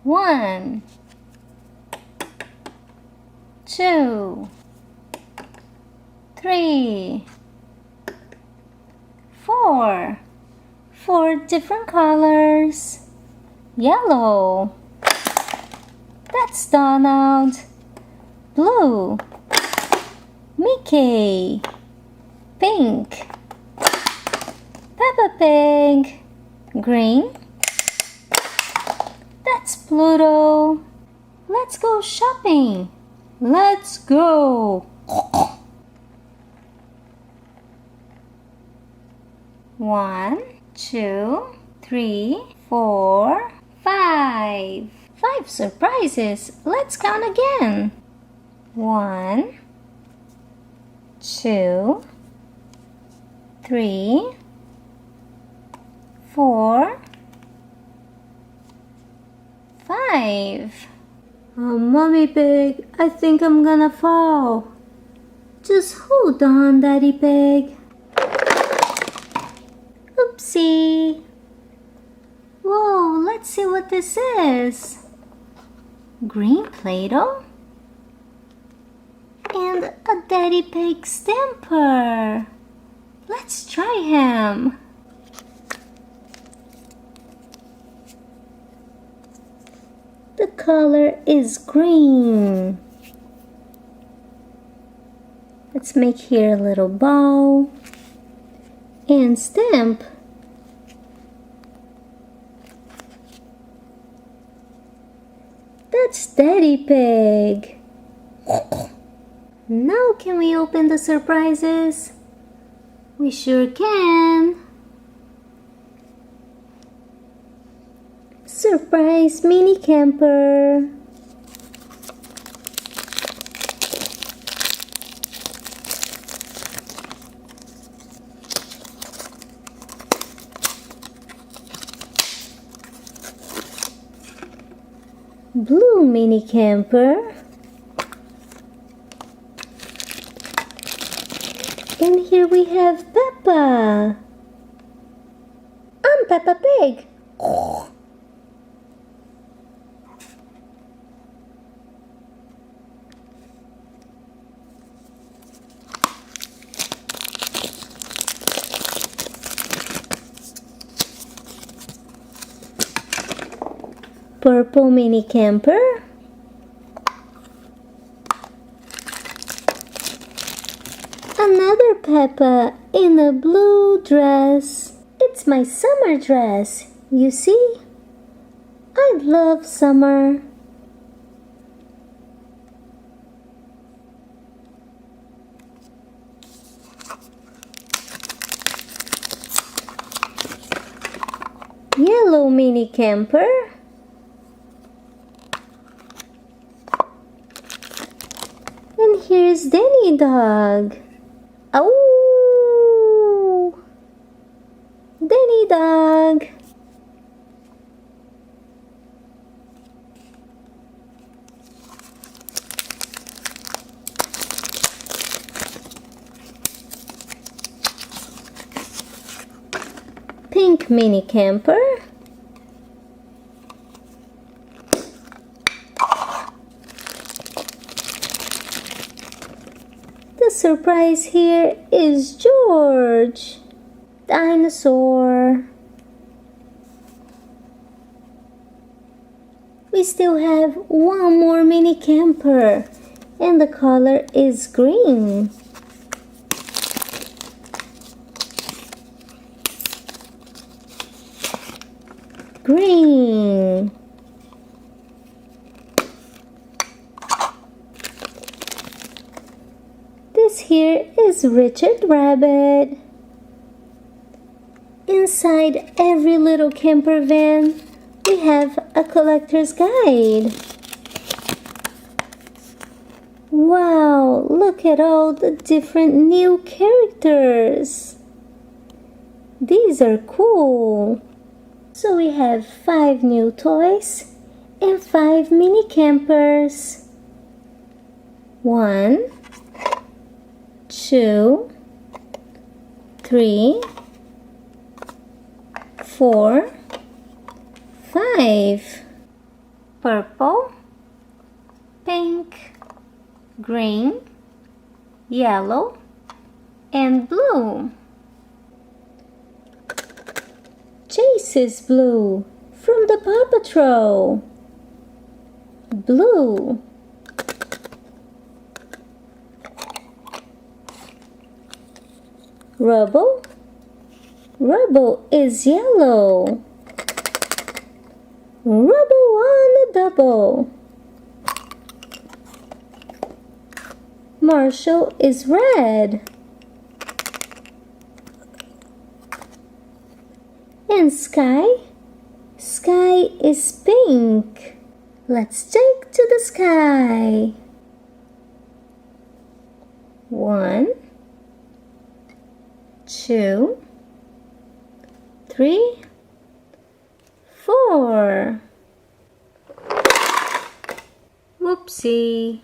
1, 2, 3, 4. 4 different colors. Yellow. That's Donald. Blue. Mickey. Pink. Peppa Pig. Green. That's Pluto. Let's go shopping. Let's go. 1, 2, 3, 4, 5. 5 surprises. Let's count again. 1, 2, 3, 4, 5. Oh, Mommy Pig, I think I'm gonna fall. Just hold on, Daddy Pig. Oopsie. Whoa, let's see what this is. Green Play-Doh and a Daddy Pig stamper. Let's try him. The color is green. Let's make here a little bow and stamp. That's Daddy Pig. Now can we open the surprises? We sure can. Surprise mini camper. Blue mini camper. And here we have Peppa. I'm Peppa Pig. Purple mini camper. Another Peppa in a blue dress. It's my summer dress, you see? I love summer. Yellow mini camper. And here's Danny Dog. Oh, Danny Dog. Pink mini camper. The surprise here is George, dinosaur. We still have one more mini camper, and the color is green. Green. This here is Richard Rabbit. Inside every little camper van, we have a collector's guide. Wow, look at all the different new characters. These are cool. So we have 5 new toys and 5 mini campers. 1, 2, 3, 4, 5. purple, pink, green, yellow, and blue. Chase is blue from the Paw Patrol. Blue. Rubble. Rubble is yellow. Rubble on a double. Marshall is red. And Sky? Sky is pink. Let's take to the sky. 1, 2, 3, 4. Whoopsie.